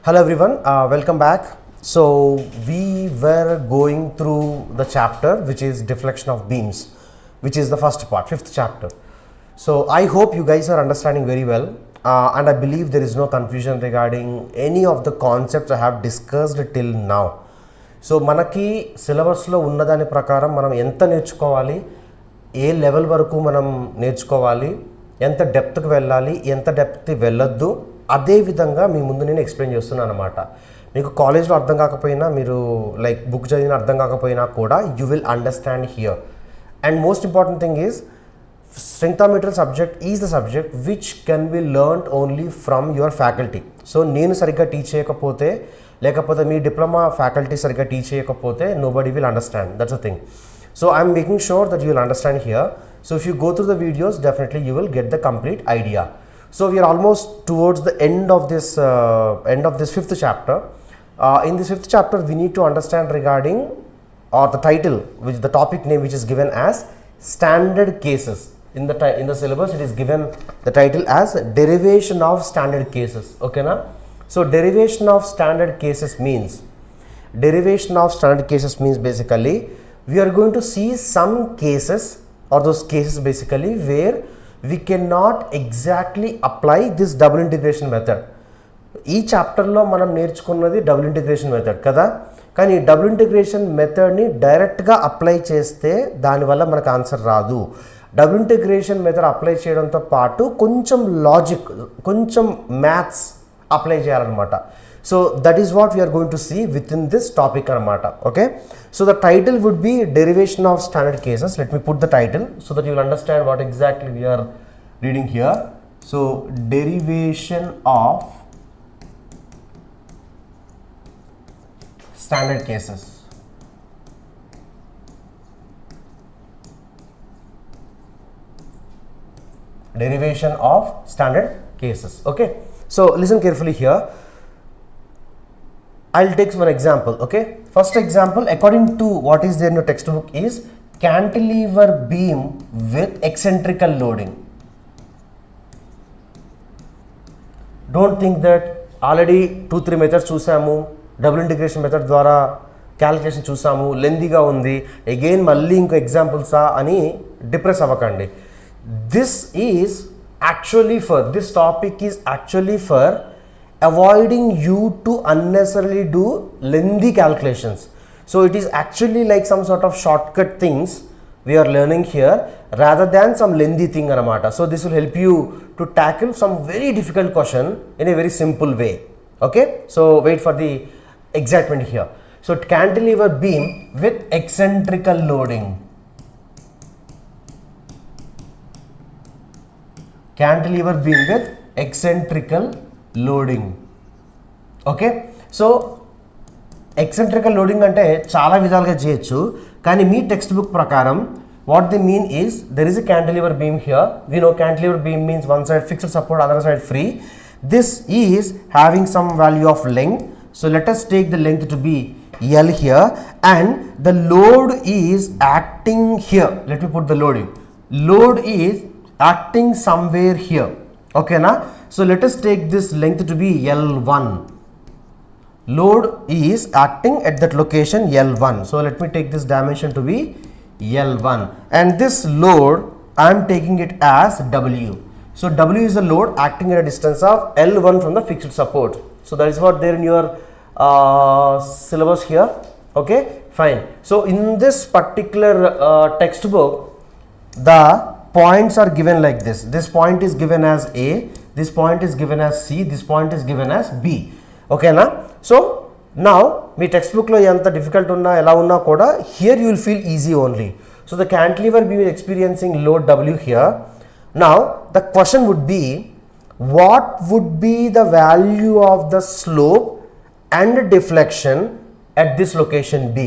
Hello everyone, welcome back. So we were going through the chapter which is deflection of beams, which is the first part, fifth chapter. So I hope you guys are understanding very well, and I believe there is no confusion regarding any of the concepts I have discussed till now. So మనకి సిలబస్లో ఉన్నదాని ప్రకారం మనం ఎంత నేర్చుకోవాలి, ఏ level వరకు మనం నేర్చుకోవాలి, ఎంత డెప్త్కి వెళ్ళాలి, ఎంత డెప్త్ వెళ్ళొద్దు, అదే విధంగా మీ ముందు నేను ఎక్స్ప్లెయిన్ చేస్తున్నాను అనమాట. మీకు కాలేజ్లో అర్థం కాకపోయినా, మీరు లైక్ బుక్ చదివిన అర్థం కాకపోయినా కూడా you will understand here. And most important thing is strength of material subject is the subject which can be learned only from your faculty. So నేను సరిగ్గా టీచ్ చేయకపోతే, లేకపోతే మీ డిప్లొమా ఫ్యాకల్టీ సరిగ్గా టీచ్ చేయకపోతే nobody will understand. That's the thing. So I'm making sure that you will understand here. So if you go through the videos, definitely you will get the complete idea. So we are almost towards the end of this fifth chapter. In this fifth chapter, we need to understand regarding the title, which the topic name which is given as standard cases. In the syllabus, it is given the title as derivation of standard cases. Okay, na? So derivation of standard cases means basically we are going to see some cases, or those cases basically where we cannot exactly apply this double integration method. ఈ చాప్టర్లో మనం నేర్చుకున్నది double integration method కదా, కానీ double integration మెథడ్ని డైరెక్ట్గా apply చేస్తే దానివల్ల మనకు ఆన్సర్ రాదు. డబుల్ ఇంటిగ్రేషన్ మెథడ్ అప్లై చేయడంతో పాటు కొంచెం లాజిక్, కొంచెం మ్యాథ్స్ అప్లై చేయాలన్నమాట. So that is what we are going to see within this topic అనమాట. Okay, so the title would be derivation of standard cases. Let me put the title so that you will understand what exactly we are reading here. So derivation of standard cases. Derivation of standard cases. Okay, so listen carefully here. I'll take one example. Okay, first example, according to what is there in your textbook, is cantilever beam with eccentrical loading. Don't think that already 2-3 methods చూసాము, double integration method ద్వారా calculation చూసాము, లెందీగా ఉంది, again మళ్ళీ ఇంకో ఎగ్జాంపుల్సా అని depress అవ్వకండి. This topic is actually for avoiding you to unnecessarily do lengthy calculations. So it is actually like some sort of short cut things we are learning here rather than some lengthy thing anamata. So this will help you to tackle some very difficult question in a very simple way. Okay, so wait for the excitement here. So cantilever beam with eccentrical loading. Cantilever beam with eccentrical loading. Okay, so eccentrical loading ante chaala vidaluga cheyochu, కానీ మీ text book ప్రకారం what they mean is there is a cantilever beam here. We know cantilever beam means one side fixed support, other side free. This is having some value of length. So let us take the length to be L here, and the load is acting here. Let me put the loading. Load is acting somewhere here. Okay na? So let us take this length to be L1. Load is acting at that location L1. So let me take this dimension to be L1, and this load I am taking it as W. So W is the load acting at a distance of L1 from the fixed support. So that is what there in your syllabus here. Okay, fine. So in this particular textbook, the points are given like this. This point is given as A, this point is given as C, this point is given as B. Okay na? So now మీ text బుక్లో ఎంత difficult ఉన్నా ఎలా ఉన్నా కూడా here you will feel easy only. So the cantilever beam is experiencing load W here. Now the question would be, what would be the value of the slope and deflection at this location B.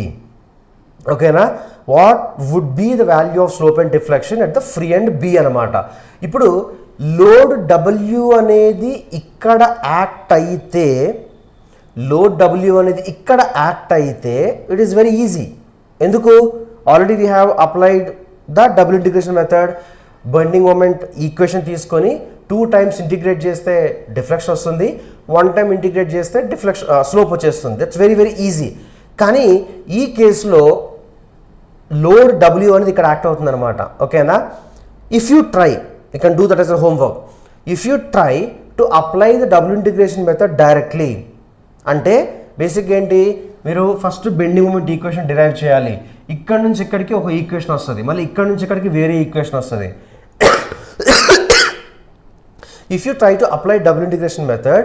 ఓకేనా, what would be the value of slope and deflection at the free end B అనమాట. ఇప్పుడు load W అనేది ఇక్కడ act అయితే, it is very easy. ఎందుకు? Already we have applied the double integration method. Bending moment equation తీసుకొని 2 times integrate చేస్తే deflection వస్తుంది, 1 time integrate చేస్తే డిఫ్లెక్షన్ స్లోప్ వచ్చేస్తుంది. That's very very easy. కానీ ఈ కేసులో లోడ్ W అనేది ఇక్కడ యాక్ట్ అవుతుంది అనమాట. ఓకేనా? If you try, you can do that as a homework. If you try to apply the double integration method directly, అంటే బేసిక్ ఏంటి, మీరు first bending moment equation derive చేయాలి. ఇక్కడ నుంచి ఇక్కడికి ఒక ఈక్వేషన్ వస్తుంది, మళ్ళీ ఇక్కడ నుంచి ఇక్కడికి వేరే ఈక్వేషన్ వస్తుంది. If you try to apply double integration method,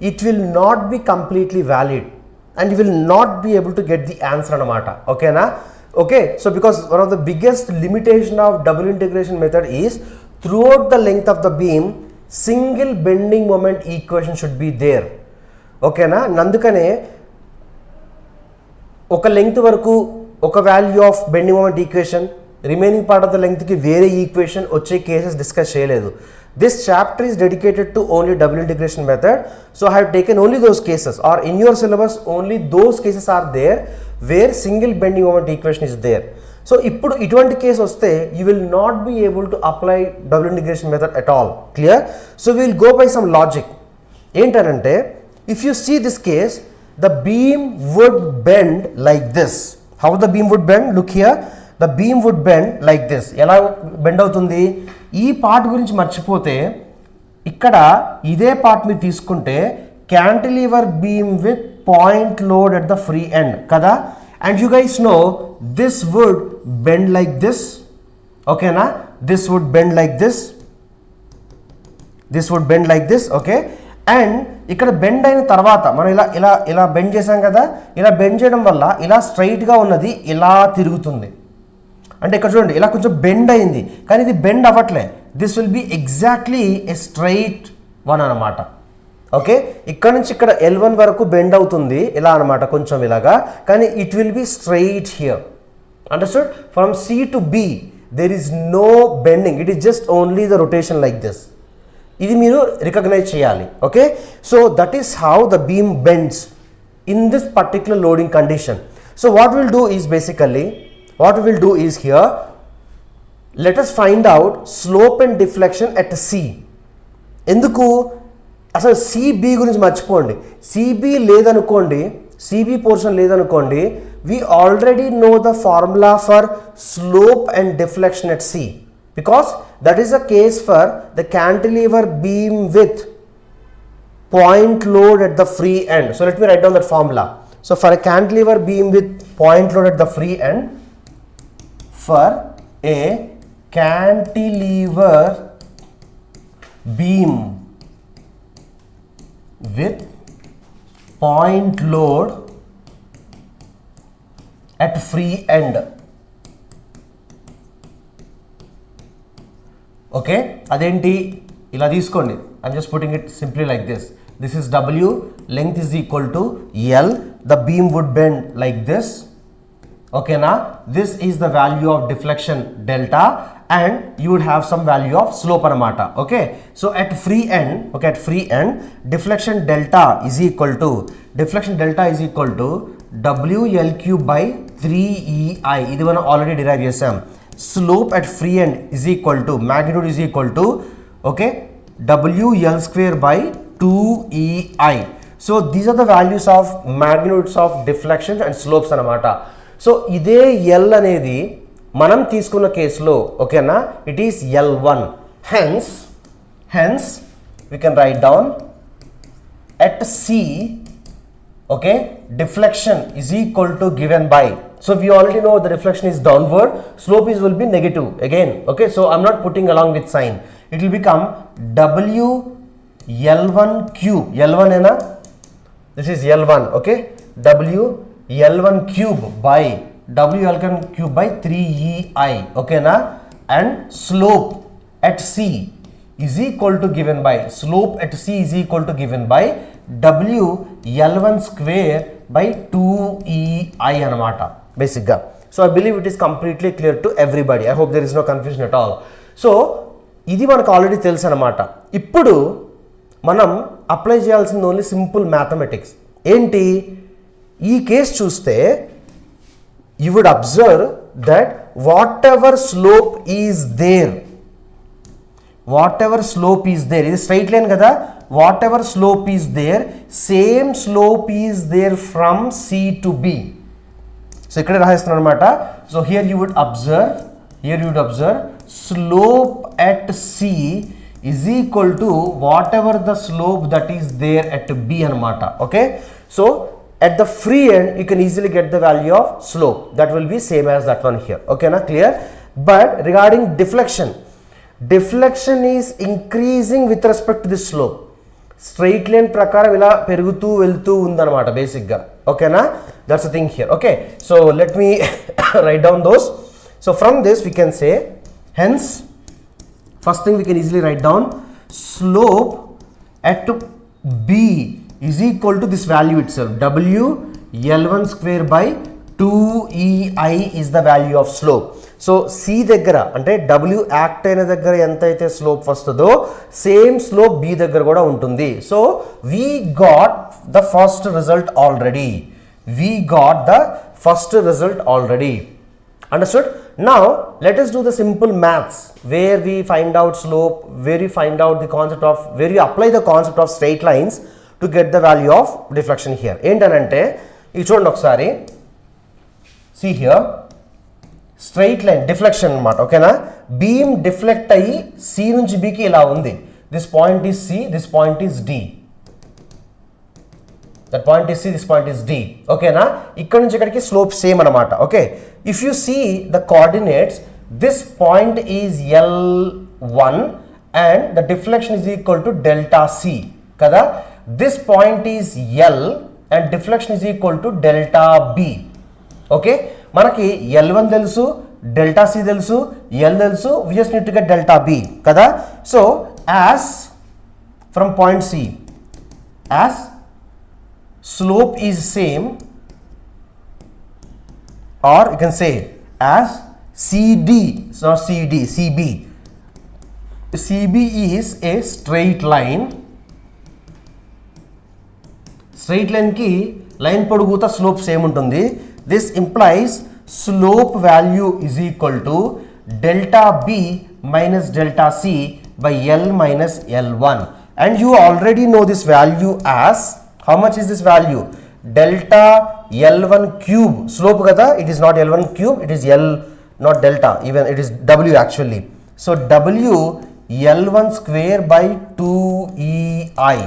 it will not be completely valid and you will not be able to get the answer anamata. Okay na? Okay, so because one of the biggest limitation of double integration method is throughout the length of the beam single bending moment equation should be there. Okay na? Nandukane oka length varaku oka value of bending moment equation, remaining part of the length ki vere equation వచ్చే cases discuss చేయలేదు. This chapter is dedicated to only double integration method. So I have taken only those cases, or in your syllabus only those cases are there where single bending moment equation is there. So ఇప్పుడు ఇటువంటి case వస్తే you will not be able to apply double integration method at all. Clear? So we will go by some logic. ఏంటంటే if you see this case, the beam would bend like this. How the beam would bend? Look here. The beam would bend like this. ఎలా bend అవుతుంది? ఈ part గురించి మర్చిపోతే ఇక్కడ ఇదే part మీరు తీసుకుంటే cantilever beam with point load at the free end కదా. And you guys know this would bend like this. ఓకేనా? This would bend like this, this would bend like this. Okay, and ఇక్కడ bend అయిన తర్వాత మనం ఇలా ఇలా ఇలా bend చేసాం కదా. ఇలా బెండ్ చేయడం వల్ల ఇలా స్ట్రైట్గా ఉన్నది ఇలా తిరుగుతుంది. అంటే ఇక్కడ చూడండి, ఇలా కొంచెం బెండ్ అయింది, కానీ ఇది బెండ్ అవ్వట్లే. This will be exactly a straight one అనమాట. ఓకే, ఇక్కడ నుంచి ఇక్కడ L1 వరకు బెండ్ అవుతుంది ఇలా అనమాట, కొంచెం ఇలాగా, కానీ it will be straight here. Understood? From C to B there is no bending, it is just only the rotation like this. ఇది మీరు రికగ్నైజ్ చేయాలి. Okay, so that is how the beam bends in this particular loading condition. So what will do is basically, what we will do is here, let us find out slope and deflection at C. ఎందుకు అసలు CB గురించి మర్చిపోండి. CB లేదనుకోండి, CB portion లేదనుకోండి, we already know the formula for slope and deflection at C, because that is the case for the cantilever beam with point load at the free end. So let me write down that formula. So for a cantilever beam with point load at the free end, for a cantilever beam with point load at free end. Okay, అదేంటి ఇలా తీసుకోండి. I'm just putting it simply like this. This is W, length is equal to L, the beam would bend like this. Okay, now this is the value of deflection delta and you would have some value of slope anamata. Okay, so at free end, okay, at free end deflection delta is equal to WL cube by 3EI. ఇది మనం already derive చేసాం. Slope at free end is equal to, magnitude is equal to, okay, WL square by 2EI. So these are the values of magnitudes of deflections and slopes anamata. So ఇదే L అనేది మనం తీసుకున్న కేసులో, ఓకేనా, it is L1. Hence we can write down at C, okay, deflection is equal to given by, so we already know the deflection is downward, slope is will be negative again. Okay, so I'm not putting along with sign, it will become W L1 cube. L1 है ना, this is L1. Okay, W L1 cube by WL1 cube by 3EI. Okay na, and slope at C is equal to given by, slope at C is equal to given by WL1 square by 2EI anamata basic ga. So I believe it is completely clear to everybody. I hope there is no confusion at all. So ఇది మనకు already తెలుసు అనమాట. ఇప్పుడు మనం apply చేయాల్సింది only simple mathematics. ఏంటి ఈ case చూస్తే you would observe that whatever slope is there whatever slope is there, ఇది straight line కదా, whatever slope is there, same slope is there from C to B. So ఇక్కడ రాయిస్తున్నాను అనమాట. So here you would observe slope at C is equal to whatever the slope that is there at B anamata. Okay, so at the free end you can easily get the value of slope, that will be same as that one here. Okay, na clear? But regarding deflection is increasing with respect to this slope. Straight line prakaram ila perugutu veltu undanamata basic ga. Okay na, that's the thing here. Okay, so let me write down those. So from this we can say, hence first thing we can easily write down, slope at B is equal to this value itself, W L1 square by 2EI is the value of slope. So C దగ్గర అంటే W act అయిన దగ్గర ఎంత అయితే slope వస్తుందో same slope B దగ్గర కూడా ఉంటుంది. So we got the first result already. Understood? Now let us do the simple maths where we find out slope, where we find out the concept of, where we apply the concept of straight lines to get the value of deflection here. ఏంటనంటే ఇది చూడండి ఒకసారి, see here, straight line deflection అన్నమాట. ఓకేనా, beam deflect అయ్యి C నుంచి B కి ఇలా ఉంది. This point is C, this point is D. That point is C, this point is D. Okay na, ikkada nunchi ikkadiki slope same anamata. Okay, if you see the coordinates, this point is L1 and the deflection is equal to delta C kada. This point is L and deflection is equal to delta B. Okay, manaki L1 telusu, delta C telusu, L telusu, we just need to get delta B kada. So as from point C, as slope is same, or you can say as CD, so CB is a straight line ki line poduguta slope same untundi. This implies slope value is equal to delta B minus delta C by L minus L1, and you already know this value as, how much is this value? Delta L1 cube. Slope kada, it is not L1 cube, it is L, not delta, even it is W actually. So W L1 square by 2EI.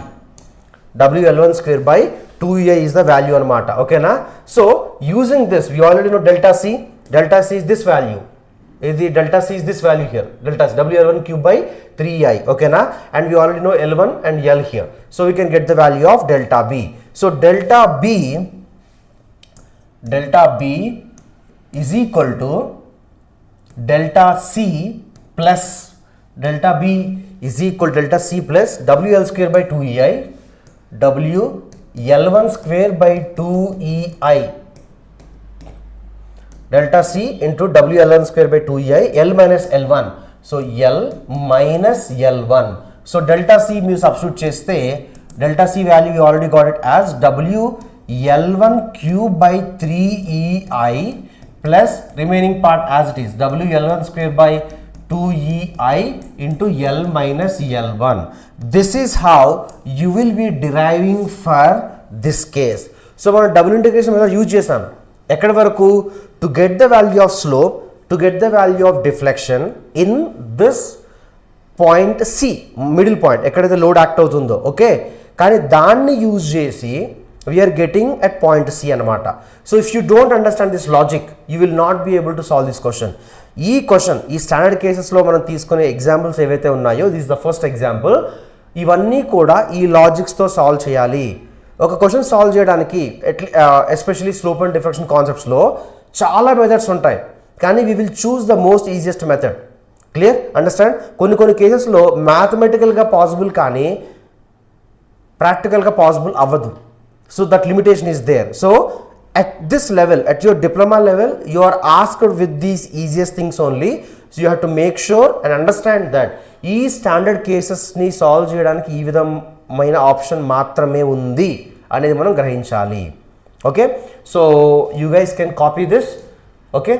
W L1 square by 2EI is the value anamata. Okay na? So using this, we already know delta C. Delta C is this value. Delta C is this value here. Delta C, W L1 cube by 3EI. Okay na? And we already know L1 and L here. So we can get the value of delta B. So delta B is equal to delta C plus, delta B is equal to delta C plus WL square by 2EI, W L1 square by 2EI, delta C into W L1 square by 2EI, L minus L1. So L minus L1. So delta C you substitute cheste, delta C value we already got it as W L1 cube by 3EI plus remaining part as it is, W L1 square by 2EI into L minus L1. This is how you will be deriving for this case. So మనం double integration method use చేసాం ఎక్కడి వరకు, to get the value of slope, to get the value of deflection in this point C, middle point ఎక్కడైతే load act అవుతుందో. Okay, కానీ దాన్ని use చేసి we are getting at point C anamata. So if you don't understand this logic, you will not be able to solve this question. ఈ standard కేసెస్లో మనం తీసుకునే examples ఏవైతే ఉన్నాయో, this is the first example. ఇవన్నీ కూడా ఈ లాజిక్స్తో సాల్వ్ చేయాలి. ఒక క్వశ్చన్ సాల్వ్ చేయడానికి ఎస్పెషలీ స్లోప్ అండ్ డిఫ్లెక్షన్ కాన్సెప్ట్స్లో చాలా మెథడ్స్ ఉంటాయి, కానీ we will choose the most easiest method. Clear? Understand? కొన్ని కేసెస్లో మ్యాథమెటికల్గా పాసిబుల్ కానీ ప్రాక్టికల్గా పాసిబుల్ అవ్వదు. So that limitation is there. So at this level, at your diploma level, you are asked with these easiest things only. So you have to make sure and understand that ee standard cases ni solve cheyadaniki ee vidhamaina option maatrame undi anedi manam grahinchali. Okay, so you guys can copy this. Okay,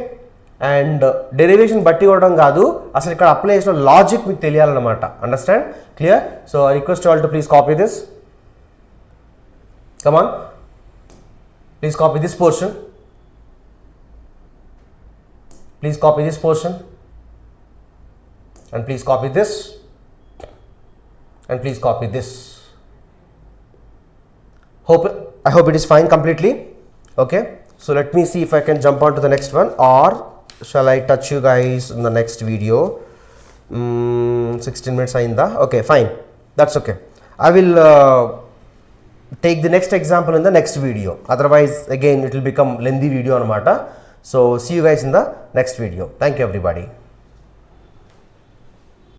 and derivation బట్టి ఇవ్వడం కాదు, అసలు ఇక్కడ apply చేసిన logic మీకు తెలియాలన్నమాట. Understand? Clear? So I request all to please copy this. Come on, please copy this portion. Please copy this portion and please copy this and please copy this. I hope it is fine completely. Okay, so let me see if I can jump on to the next one, or shall I touch you guys in the next video? 16 minutes ainda. Okay, fine, that's okay. I will take the next example in the next video, otherwise again it will become lengthy video anamata. So see you guys in the next video. Thank you everybody.